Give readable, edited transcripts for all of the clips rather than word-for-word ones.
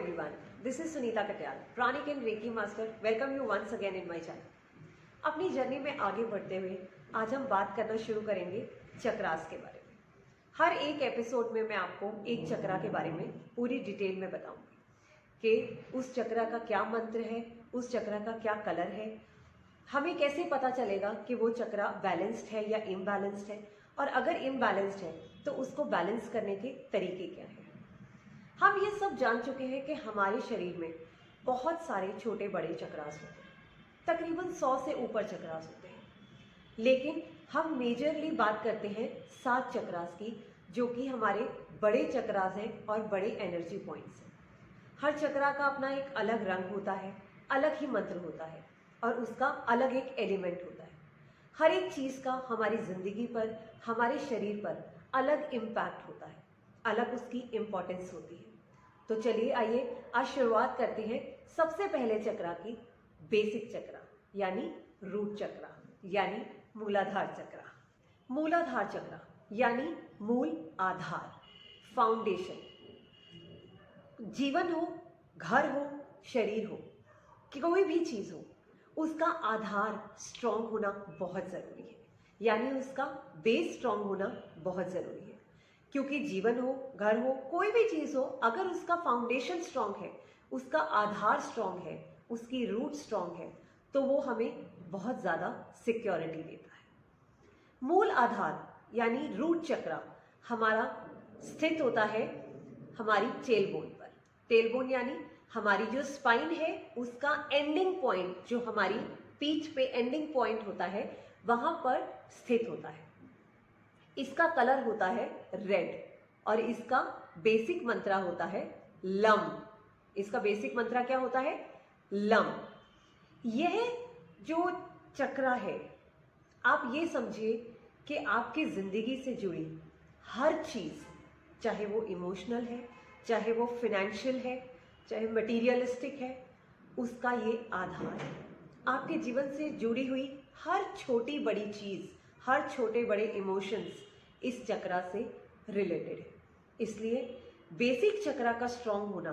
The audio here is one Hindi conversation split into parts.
everyone. This is Sunita Katyal, Pranic and Reiki Master. Welcome you once again in my channel. अपनी जर्नी में आगे बढ़ते हुए आज हम बात करना शुरू करेंगे चक्रास के बारे में। हर एक एपिसोड में मैं आपको एक चक्रा के बारे में पूरी डिटेल में बताऊंगी कि उस चक्रा का क्या मंत्र है, उस चक्रा का क्या कलर है, हमें कैसे पता चलेगा कि वो चक्रा बैलेंस्ड है या इम्बैलेंस्ड है, और अगर इम्बैलेंस्ड है तो उसको बैलेंस करने के तरीके क्या हैं। हम ये सब जान चुके हैं कि हमारे शरीर में बहुत सारे छोटे बड़े चक्रास होते हैं, तकरीबन 100 से ऊपर चक्रास होते हैं, लेकिन हम मेजरली बात करते हैं 7 चक्रास की, जो कि हमारे बड़े चक्रास हैं और बड़े एनर्जी पॉइंट्स हैं। हर चक्रा का अपना एक अलग रंग होता है, अलग ही मंत्र होता है और उसका अलग एक एलिमेंट होता है। हर एक चीज़ का हमारी ज़िंदगी पर, हमारे शरीर पर अलग इम्पैक्ट होता है, अलग उसकी इम्पोर्टेंस होती है। तो चलिए आइए आज शुरुआत करते हैं सबसे पहले चक्रा की, बेसिक चक्रा यानी रूट चक्रा यानी मूलाधार चक्रा। मूलाधार चक्रा यानी मूल आधार, फाउंडेशन। जीवन हो, घर हो, शरीर हो, कोई भी चीज़ हो, उसका आधार स्ट्रॉन्ग होना बहुत ज़रूरी है, यानी उसका बेस स्ट्रॉन्ग होना बहुत ज़रूरी है। क्योंकि जीवन हो, घर हो, कोई भी चीज़ हो, अगर उसका फाउंडेशन स्ट्रॉन्ग है, उसका आधार स्ट्रॉन्ग है, उसकी रूट स्ट्रॉन्ग है, तो वो हमें बहुत ज़्यादा सिक्योरिटी देता है। मूल आधार यानी रूट चक्रा हमारा स्थित होता है हमारी टेलबोन पर। टेलबोन यानी हमारी जो स्पाइन है, उसका एंडिंग पॉइंट, जो हमारी पीठ पे एंडिंग पॉइंट होता है, वहां पर स्थित होता है। इसका कलर होता है रेड और इसका बेसिक मंत्रा होता है लम। इसका बेसिक मंत्रा क्या होता है? लम। यह जो चक्रा है, आप ये समझिए कि आपकी जिंदगी से जुड़ी हर चीज, चाहे वो इमोशनल है, चाहे वो फिनेंशियल है, चाहे मटीरियलिस्टिक है, उसका ये आधार है। आपके जीवन से जुड़ी हुई हर छोटी बड़ी चीज, हर छोटे बड़े इमोशंस इस चक्रा से रिलेटेड है। इसलिए बेसिक चक्रा का स्ट्रॉन्ग होना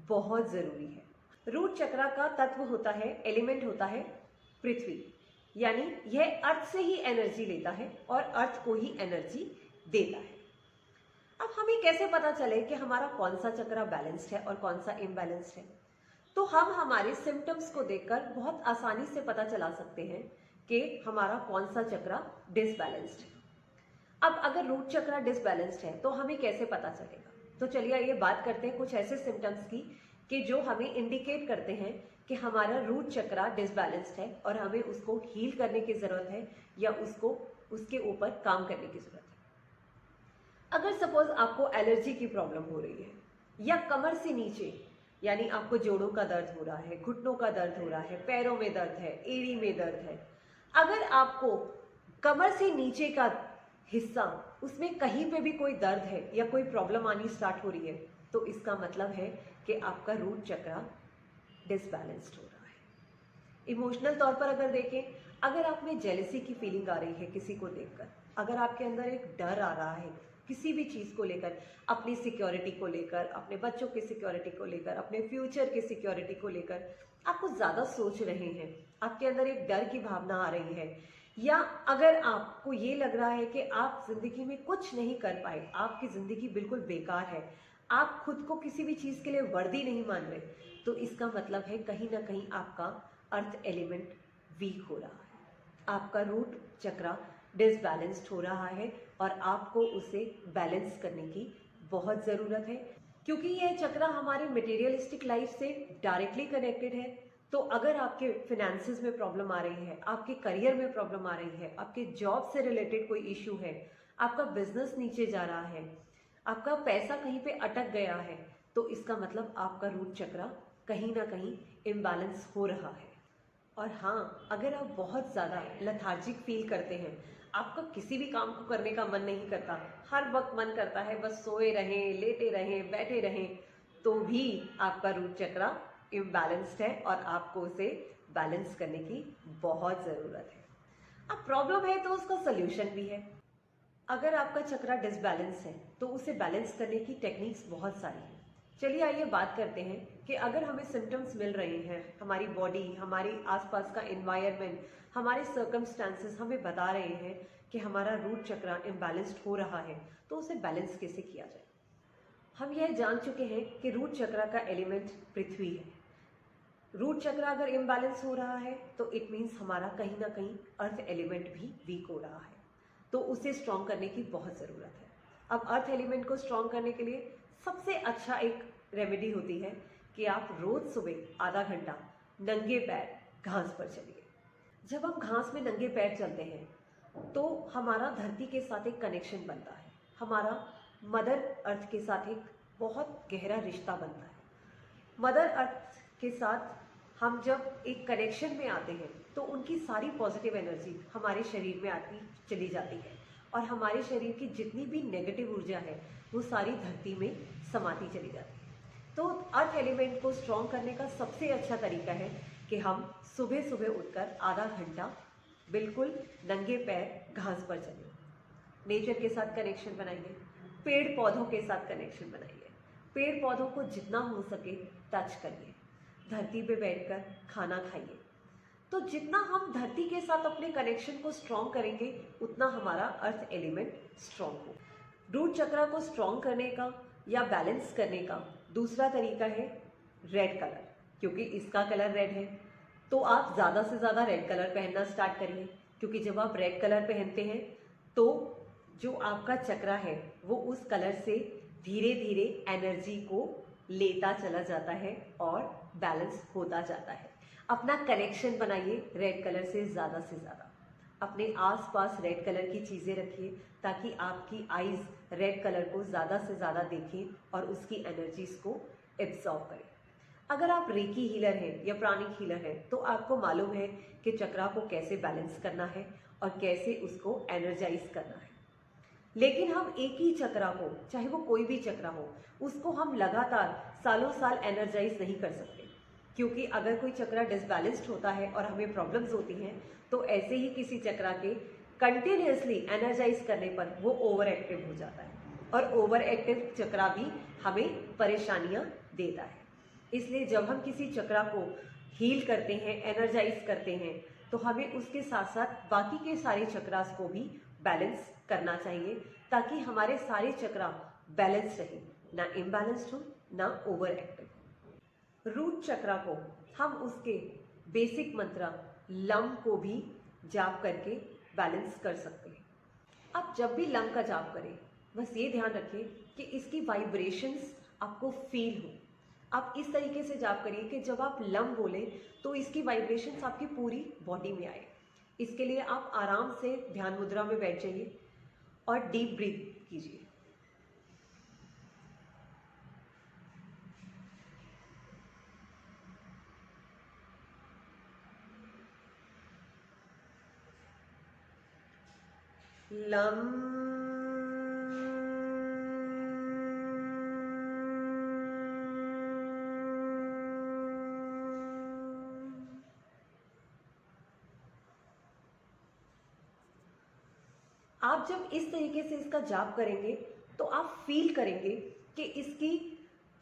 बहुत जरूरी है। रूट चक्रा का तत्व होता है, एलिमेंट होता है पृथ्वी, यानी यह अर्थ से ही एनर्जी लेता है और अर्थ को ही एनर्जी देता है। अब हमें कैसे पता चले कि हमारा कौन सा चक्रा बैलेंस्ड है और कौन सा इम्बैलेंस्ड है? तो हम हमारे सिम्टम्स को देखकर बहुत आसानी से पता चला सकते हैं कि हमारा कौन सा चक्रा डिसबैलेंस्ड है। अब अगर रूट चक्रा डिसबैलेंस्ड है तो हमें कैसे पता चलेगा? तो चलिए ये बात करते हैं कुछ ऐसे सिम्टम्स की कि जो हमें इंडिकेट करते हैं कि हमारा रूट चक्रा डिसबैलेंस्ड है और हमें उसको हील करने की जरूरत है या उसके ऊपर काम करने की जरूरत है। अगर सपोज आपको एलर्जी की प्रॉब्लम हो रही है या कमर से नीचे, यानी आपको जोड़ों का दर्द हो रहा है, घुटनों का दर्द हो रहा है, पैरों में दर्द है, एड़ी में दर्द है, अगर आपको कमर से नीचे का हिस्सा, उसमें कहीं पे भी कोई दर्द है या कोई प्रॉब्लम आनी स्टार्ट हो रही है, तो इसका मतलब है कि आपका रूट चक्रा डिसबैलेंस्ड हो रहा है। इमोशनल तौर पर अगर देखें, अगर आप में जेलसी की फीलिंग आ रही है किसी को देखकर, अगर आपके अंदर एक डर आ रहा है किसी भी चीज़ को लेकर, अपनी सिक्योरिटी को लेकर, अपने बच्चों की सिक्योरिटी को लेकर, अपने फ्यूचर की सिक्योरिटी को लेकर, आप कुछ ज़्यादा सोच रहे हैं, आपके अंदर एक डर की भावना आ रही है, या अगर आपको ये लग रहा है कि आप जिंदगी में कुछ नहीं कर पाए, आपकी ज़िंदगी बिल्कुल बेकार है, आप खुद को किसी भी चीज़ के लिए वर्दी नहीं मान रहे, तो इसका मतलब है कहीं ना कहीं आपका अर्थ एलिमेंट वीक हो रहा है, आपका रूट चक्रा डिसबैलेंस्ड हो रहा है और आपको उसे बैलेंस करने की बहुत ज़रूरत है। क्योंकि यह चक्रा हमारे मटेरियलिस्टिक लाइफ से डायरेक्टली कनेक्टेड है। तो अगर आपके फिनेंसेस में प्रॉब्लम आ रही है, आपके करियर में प्रॉब्लम आ रही है, आपके जॉब से रिलेटेड कोई इशू है, आपका बिजनेस नीचे जा रहा है, आपका पैसा कहीं पे अटक गया है, तो इसका मतलब आपका रूट चक्रा कहीं ना कहीं इम्बैलेंस हो रहा है। और हाँ, अगर आप बहुत ज़्यादा लेथार्जिक फील करते हैं, आपका किसी भी काम को करने का मन नहीं करता, हर वक्त मन करता है बस सोए रहें, लेटे रहें, बैठे रहें, तो भी आपका रूट चक्रा इम्बैलेंस्ड है और आपको उसे बैलेंस करने की बहुत ज़रूरत है। अब प्रॉब्लम है तो उसका सल्यूशन भी है। अगर आपका चक्रा डिसबैलेंस है तो उसे बैलेंस करने की टेक्निक्स बहुत सारी हैं। चलिए आइए बात करते हैं कि अगर हमें सिम्टम्स मिल रहे हैं, हमारी बॉडी, हमारे आसपास का एनवायरनमेंट, हमारे सर्कमस्टांसेस हमें बता रहे हैं कि हमारा रूट चक्र इम्बैलेंस्ड हो रहा है, तो उसे बैलेंस कैसे किया जाए। हम यह जान चुके हैं कि रूट चक्र का एलिमेंट पृथ्वी है। रूट चक्र अगर इम्बैलेंस हो रहा है तो इट मीन्स हमारा कहीं ना कहीं अर्थ एलिमेंट भी वीक हो रहा है, तो उसे स्ट्रॉन्ग करने की बहुत ज़रूरत है। अब अर्थ एलिमेंट को स्ट्रॉन्ग करने के लिए सबसे अच्छा एक रेमेडी होती है कि आप रोज सुबह आधा घंटा नंगे पैर घास पर चलिए। जब हम घास में नंगे पैर चलते हैं तो हमारा धरती के साथ एक कनेक्शन बनता है, हमारा मदर अर्थ के साथ एक बहुत गहरा रिश्ता बनता है। मदर अर्थ के साथ हम जब एक कनेक्शन में आते हैं तो उनकी सारी पॉजिटिव एनर्जी हमारे शरीर में आती चली जाती है और हमारे शरीर की जितनी भी नेगेटिव ऊर्जा है वो सारी धरती में समाती चली जाती है। तो अर्थ एलिमेंट को स्ट्रॉन्ग करने का सबसे अच्छा तरीका है कि हम सुबह सुबह उठकर आधा घंटा बिल्कुल नंगे पैर घास पर चलें, नेचर के साथ कनेक्शन बनाइए, पेड़ पौधों के साथ कनेक्शन बनाइए, पेड़ पौधों को जितना हो सके टच करिए, धरती पे बैठकर खाना खाइए। तो जितना हम धरती के साथ अपने कनेक्शन को स्ट्रॉन्ग करेंगे उतना हमारा अर्थ एलिमेंट स्ट्रॉन्ग हो। रूट चक्र को स्ट्रॉन्ग करने का या बैलेंस करने का दूसरा तरीका है रेड कलर। क्योंकि इसका कलर रेड है तो आप ज़्यादा से ज़्यादा रेड कलर पहनना स्टार्ट करिए, क्योंकि जब आप रेड कलर पहनते हैं तो जो आपका चक्र है वो उस कलर से धीरे धीरे एनर्जी को लेता चला जाता है और बैलेंस होता जाता है। अपना कनेक्शन बनाइए रेड कलर से ज़्यादा अपने आसपास रेड कलर की चीज़ें रखिए ताकि आपकी आईज रेड कलर को ज़्यादा से ज़्यादा देखें और उसकी एनर्जीज को एब्जॉर्ब करें। अगर आप रेकी हीलर हैं या प्राणिक हीलर हैं तो आपको मालूम है कि चक्रा को कैसे बैलेंस करना है और कैसे उसको एनर्जाइज करना है। लेकिन हम एक ही चक्रा को, चाहे वो कोई भी चक्रा हो, उसको हम लगातार सालों साल एनर्जाइज नहीं कर सकते, क्योंकि अगर कोई चक्रा डिसबैलेंस्ड होता है और हमें प्रॉब्लम्स होती हैं तो ऐसे ही किसी चक्रा के कंटिन्यूसली एनर्जाइज करने पर वो ओवर एक्टिव हो जाता है और ओवर एक्टिव चक्रा भी हमें परेशानियां देता है। इसलिए जब हम किसी चक्रा को हील करते हैं, एनर्जाइज करते हैं, तो हमें उसके साथ साथ बाकी के सारे चक्रास को भी बैलेंस करना चाहिए ताकि हमारे सारे चक्रा बैलेंस रहे, ना इम्बैलेंस्ड हो ना ओवर एक्टिव। रूट चक्रा को हम उसके बेसिक मंत्र लम को भी जाप करके बैलेंस कर सकते हैं। आप जब भी लम का जाप करें बस ये ध्यान रखें कि इसकी वाइब्रेशंस आपको फील हो। आप इस तरीके से जाप करिए कि जब आप लम बोलें तो इसकी वाइब्रेशंस आपकी पूरी बॉडी में आए। इसके लिए आप आराम से ध्यान मुद्रा में बैठ जाइए और डीप ब्रीथ कीजिए। लम आप जब इस तरीके से इसका जाप करेंगे तो आप फील करेंगे कि इसकी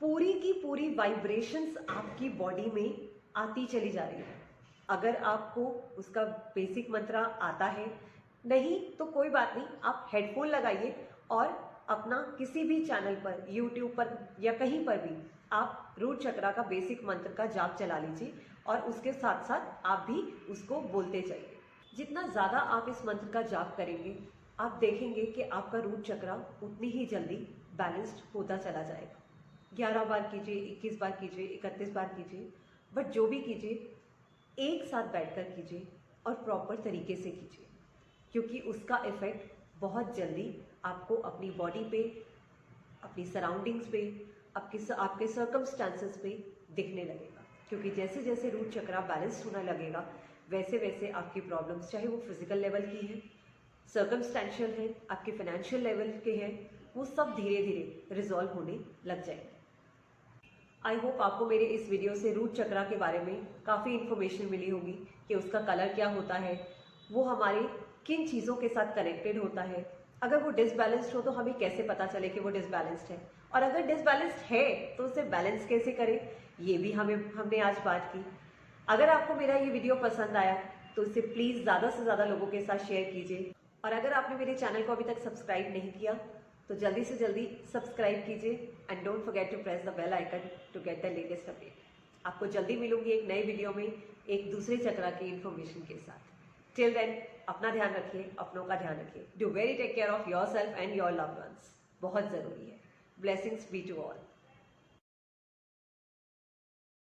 पूरी की पूरी वाइब्रेशंस आपकी बॉडी में आती चली जा रही है। अगर आपको उसका बेसिक मंत्र आता है, नहीं तो कोई बात नहीं, आप हेडफोन लगाइए और अपना किसी भी चैनल पर, यूट्यूब पर या कहीं पर भी आप रूट चक्रा का बेसिक मंत्र का जाप चला लीजिए और उसके साथ साथ आप भी उसको बोलते जाइए। जितना ज़्यादा आप इस मंत्र का जाप करेंगे आप देखेंगे कि आपका रूट चक्रा उतनी ही जल्दी बैलेंस्ड होता चला जाएगा। 11 बार कीजिए, 21 बार कीजिए, 31 बार कीजिए, बट जो भी कीजिए एक साथ बैठकर कीजिए और प्रॉपर तरीके से कीजिए, क्योंकि उसका इफ़ेक्ट बहुत जल्दी आपको अपनी बॉडी पे, अपनी सराउंडिंग्स पे, आपके सर्कमस्टांसेस पे दिखने लगेगा। क्योंकि जैसे जैसे रूट चक्रा बैलेंस होने लगेगा वैसे वैसे आपकी प्रॉब्लम्स, चाहे वो फिजिकल लेवल की है, सर्कमस्टेंशियल है, आपके फाइनेंशियल लेवल के हैं, वो सब धीरे धीरे रिजॉल्व होने लग जाएंगे। आई होप आपको मेरे इस वीडियो से रूट चक्रा के बारे में काफ़ी इन्फॉर्मेशन मिली होगी कि उसका कलर क्या होता है, वो हमारे किन चीज़ों के साथ कनेक्टेड होता है, अगर वो डिसबैलेंस्ड हो तो हमें कैसे पता चले कि वो डिसबैलेंस्ड है, और अगर डिसबैलेंस्ड है तो उसे बैलेंस कैसे करें, ये भी हमने आज बात की। अगर आपको मेरा ये वीडियो पसंद आया तो इसे प्लीज़ ज़्यादा से ज़्यादा लोगों के साथ शेयर कीजिए। और अगर आपने मेरे चैनल को अभी तक सब्सक्राइब नहीं किया तो जल्दी से जल्दी सब्सक्राइब कीजिए and don't forget to press the bell icon to get the latest update. आपको जल्दी मिलूंगी एक नई वीडियो में एक दूसरे चक्रा की इन्फॉर्मेशन के साथ। टिल देन अपना ध्यान रखिए, अपनों का ध्यान रखिए। Do very take care of your self and your loved ones, बहुत ज़रूरी है। Blessings be to all.